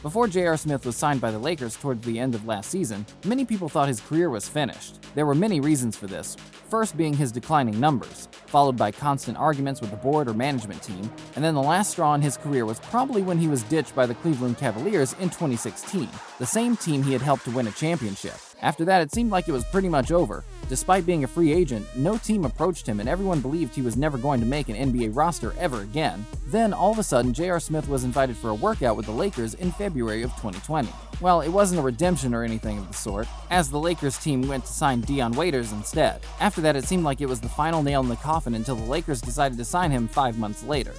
Before J.R. Smith was signed by the Lakers towards the end of last season, many people thought his career was finished. There were many reasons for this, first being his declining numbers, followed by constant arguments with the board or management team, and then the last straw in his career was probably when he was ditched by the Cleveland Cavaliers in 2016, the same team he had helped to win a championship. After that, it seemed like it was pretty much over. Despite being a free agent, no team approached him and everyone believed he was never going to make an NBA roster ever again. Then, all of a sudden, J.R. Smith was invited for a workout with the Lakers in February of 2020. Well, it wasn't a redemption or anything of the sort, as the Lakers team went to sign Dion Waiters instead. After that, it seemed like it was the final nail in the coffin until the Lakers decided to sign him 5 months later.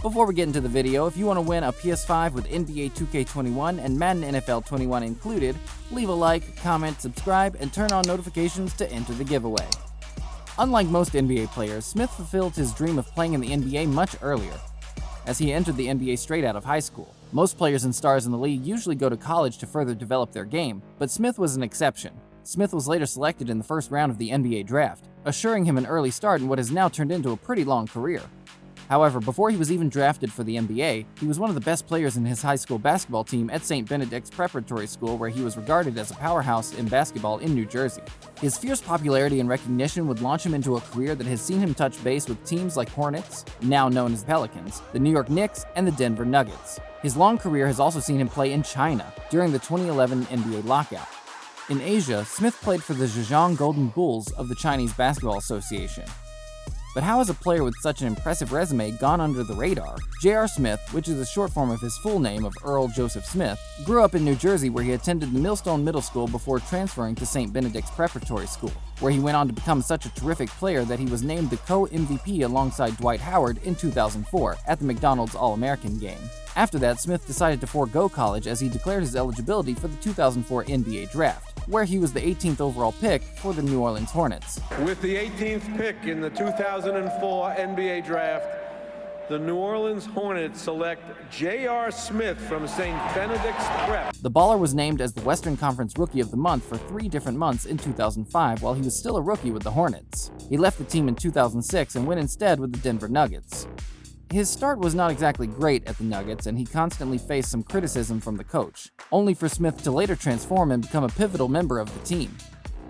Before we get into the video, if you want to win a PS5 with NBA 2K21 and Madden NFL 21 included, leave a like, comment, subscribe, and turn on notifications to enter the giveaway. Unlike most NBA players, Smith fulfilled his dream of playing in the NBA much earlier, as he entered the NBA straight out of high school. Most players and stars in the league usually go to college to further develop their game, but Smith was an exception. Smith was later selected in the first round of the NBA draft, assuring him an early start in what has now turned into a pretty long career. However, before he was even drafted for the NBA, he was one of the best players in his high school basketball team at St. Benedict's Preparatory School, where he was regarded as a powerhouse in basketball in New Jersey. His fierce popularity and recognition would launch him into a career that has seen him touch base with teams like Hornets, now known as Pelicans, the New York Knicks, and the Denver Nuggets. His long career has also seen him play in China during the 2011 NBA lockout. In Asia, Smith played for the Zhejiang Golden Bulls of the Chinese Basketball Association. But how has a player with such an impressive resume gone under the radar? J.R. Smith, which is a short form of his full name of Earl Joseph Smith, grew up in New Jersey where he attended the Millstone Middle School before transferring to St. Benedict's Preparatory School, where he went on to become such a terrific player that he was named the co-MVP alongside Dwight Howard in 2004 at the McDonald's All-American game. After that, Smith decided to forego college as he declared his eligibility for the 2004 NBA Draft, where he was the 18th overall pick for the New Orleans Hornets. With the 18th pick in the 2004 NBA Draft, the New Orleans Hornets select J.R. Smith from St. Benedict's Prep. The baller was named as the Western Conference Rookie of the Month for 3 different months in 2005 while he was still a rookie with the Hornets. He left the team in 2006 and went instead with the Denver Nuggets. His start was not exactly great at the Nuggets, and he constantly faced some criticism from the coach, only for Smith to later transform and become a pivotal member of the team.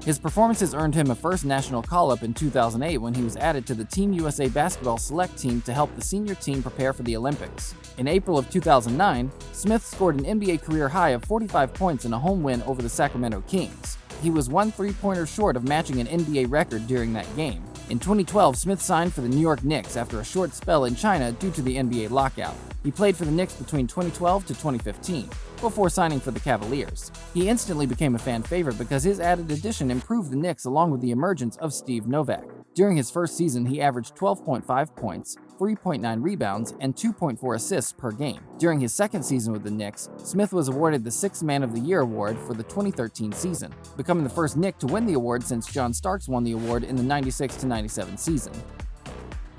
His performances earned him a first national call-up in 2008 when he was added to the Team USA basketball select team to help the senior team prepare for the Olympics. In April of 2009, Smith scored an NBA career high of 45 points in a home win over the Sacramento Kings. He was 1 3-pointer short of matching an NBA record during that game. In 2012, Smith signed for the New York Knicks after a short spell in China due to the NBA lockout. He played for the Knicks between 2012 to 2015, before signing for the Cavaliers. He instantly became a fan favorite because his added addition improved the Knicks along with the emergence of Steve Novak. During his first season, he averaged 12.5 points, 3.9 rebounds, and 2.4 assists per game. During his second season with the Knicks, Smith was awarded the 6th Man of the Year award for the 2013 season, becoming the first Knick to win the award since John Starks won the award in the 96-97 season.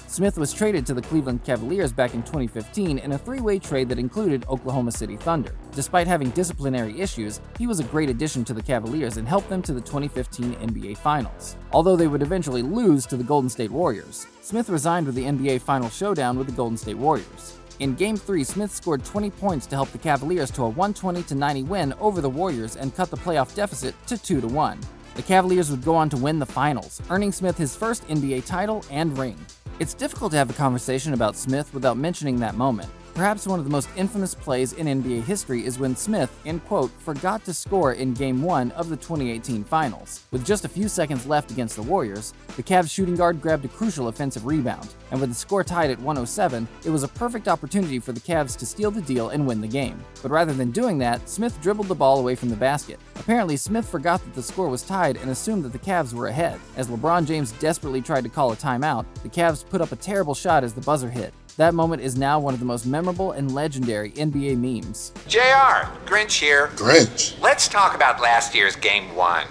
Smith was traded to the Cleveland Cavaliers back in 2015 in a 3-way trade that included Oklahoma City Thunder. Despite having disciplinary issues, he was a great addition to the Cavaliers and helped them to the 2015 NBA Finals, although they would eventually lose to the Golden State Warriors. Smith resigned with the NBA Final showdown with the Golden State Warriors. In Game 3, Smith scored 20 points to help the Cavaliers to a 120-90 win over the Warriors and cut the playoff deficit to 2-1. The Cavaliers would go on to win the finals, earning Smith his first NBA title and ring. It's difficult to have a conversation about Smith without mentioning that moment. Perhaps one of the most infamous plays in NBA history is when Smith, in quote, forgot to score in Game 1 of the 2018 Finals. With just a few seconds left against the Warriors, the Cavs shooting guard grabbed a crucial offensive rebound, and with the score tied at 107, it was a perfect opportunity for the Cavs to steal the deal and win the game. But rather than doing that, Smith dribbled the ball away from the basket. Apparently, Smith forgot that the score was tied and assumed that the Cavs were ahead. As LeBron James desperately tried to call a timeout, the Cavs put up a terrible shot as the buzzer hit. That moment is now one of the most memorable and legendary NBA memes. JR, Grinch here. Grinch? Let's talk about last year's Game 1.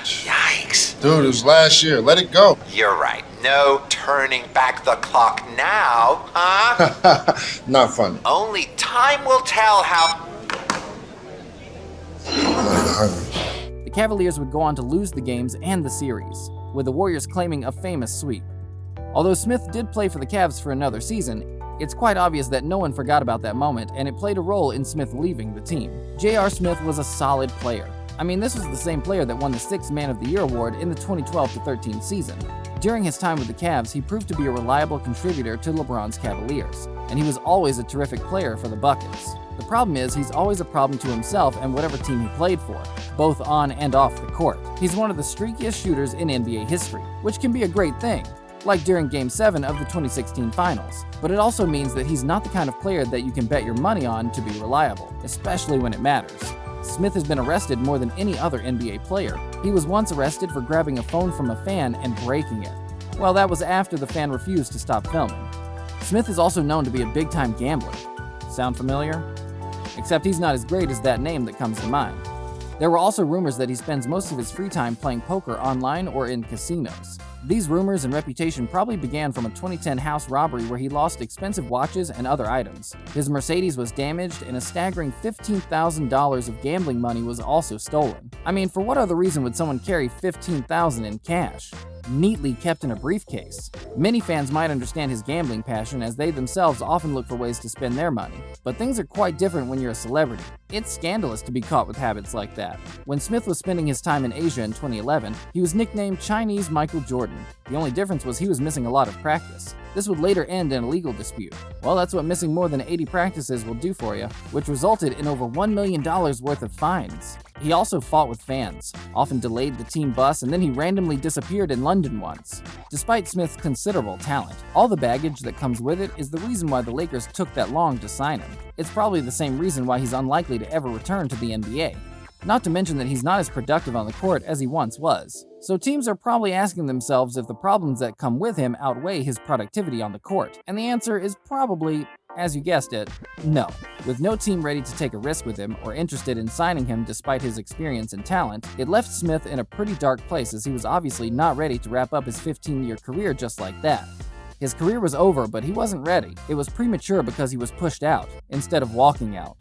Yikes. Dude, it was last year. Let it go. You're right. No turning back the clock now, huh? Not funny. Only time will tell how... The Cavaliers would go on to lose the games and the series, with the Warriors claiming a famous sweep. Although Smith did play for the Cavs for another season, It's quite obvious that no one forgot about that moment, and it played a role in Smith leaving the team. J.R. Smith was a solid player. I mean, this was the same player that won the 6th Man of the Year award in the 2012-13 season. During his time with the Cavs, he proved to be a reliable contributor to LeBron's Cavaliers, and he was always a terrific player for the Buckets. The problem is, he's always a problem to himself and whatever team he played for, both on and off the court. He's one of the streakiest shooters in NBA history, which can be a great thing, like during Game 7 of the 2016 Finals. But it also means that he's not the kind of player that you can bet your money on to be reliable, especially when it matters. Smith has been arrested more than any other NBA player. He was once arrested for grabbing a phone from a fan and breaking it. Well, that was after the fan refused to stop filming. Smith is also known to be a big-time gambler. Sound familiar? Except he's not as great as that name that comes to mind. There were also rumors that he spends most of his free time playing poker online or in casinos. These rumors and reputation probably began from a 2010 house robbery where he lost expensive watches and other items. His Mercedes was damaged, and a staggering $15,000 of gambling money was also stolen. I mean, for what other reason would someone carry $15,000 in cash, neatly kept in a briefcase? Many fans might understand his gambling passion, as they themselves often look for ways to spend their money. But things are quite different when you're a celebrity. It's scandalous to be caught with habits like that. When Smith was spending his time in Asia in 2011, he was nicknamed Chinese Michael Jordan. The only difference was he was missing a lot of practice. This would later end in a legal dispute. Well, that's what missing more than 80 practices will do for you, which resulted in over $1 million worth of fines. He also fought with fans, often delayed the team bus, and then he randomly disappeared in London once. Despite Smith's considerable talent, all the baggage that comes with it is the reason why the Lakers took that long to sign him. It's probably the same reason why he's unlikely to ever return to the NBA. Not to mention that he's not as productive on the court as he once was. So teams are probably asking themselves if the problems that come with him outweigh his productivity on the court. And the answer is probably, as you guessed it, no. With no team ready to take a risk with him or interested in signing him despite his experience and talent, it left Smith in a pretty dark place, as he was obviously not ready to wrap up his 15-year career just like that. His career was over, but he wasn't ready. It was premature because he was pushed out, instead of walking out.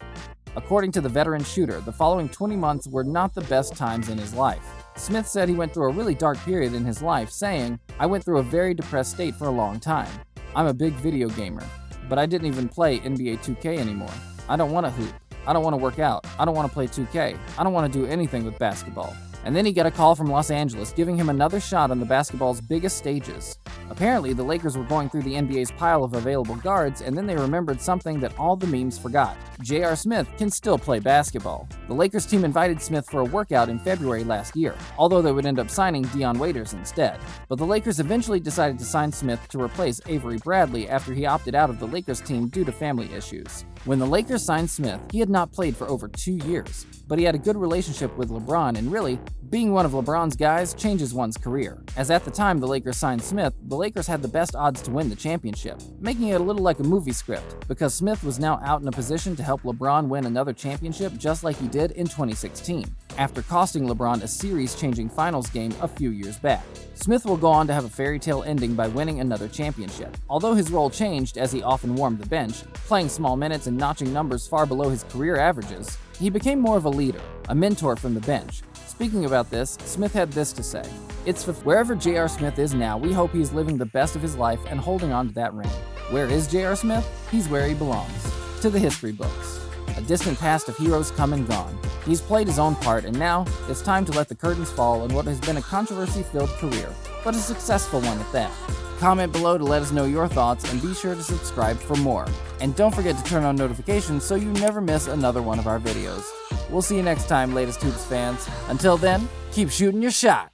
According to the veteran shooter, the following 20 months were not the best times in his life. Smith said he went through a really dark period in his life, saying, "I went through a very depressed state for a long time. I'm a big video gamer, but I didn't even play NBA 2K anymore. I don't want to hoop. I don't want to work out. I don't want to play 2K. I don't want to do anything with basketball." And then he got a call from Los Angeles giving him another shot on the basketball's biggest stages. Apparently, the Lakers were going through the NBA's pile of available guards, and then they remembered something that all the memes forgot. J.R. Smith can still play basketball. The Lakers team invited Smith for a workout in February last year, although they would end up signing Dion Waiters instead. But the Lakers eventually decided to sign Smith to replace Avery Bradley after he opted out of the Lakers team due to family issues. When the Lakers signed Smith, he had not played for over 2 years, but he had a good relationship with LeBron, and really, being one of LeBron's guys changes one's career. As at the time the Lakers signed Smith, the Lakers had the best odds to win the championship, making it a little like a movie script, because Smith was now out in a position to help LeBron win another championship just like he did in 2016, after costing LeBron a series-changing finals game a few years back. Smith will go on to have a fairy tale ending by winning another championship. Although his role changed as he often warmed the bench, playing small minutes and notching numbers far below his career averages, he became more of a leader, a mentor from the bench. Speaking about this, Smith had this to say: "It's wherever J.R. Smith is now, we hope he's living the best of his life and holding on to that ring. Where is J.R. Smith? He's where he belongs. To the history books. A distant past of heroes come and gone. He's played his own part, and now it's time to let the curtains fall on what has been a controversy-filled career, but a successful one at that." Comment below to let us know your thoughts, and be sure to subscribe for more. And don't forget to turn on notifications so you never miss another one of our videos. We'll see you next time, latest Hoops fans. Until then, keep shooting your shot.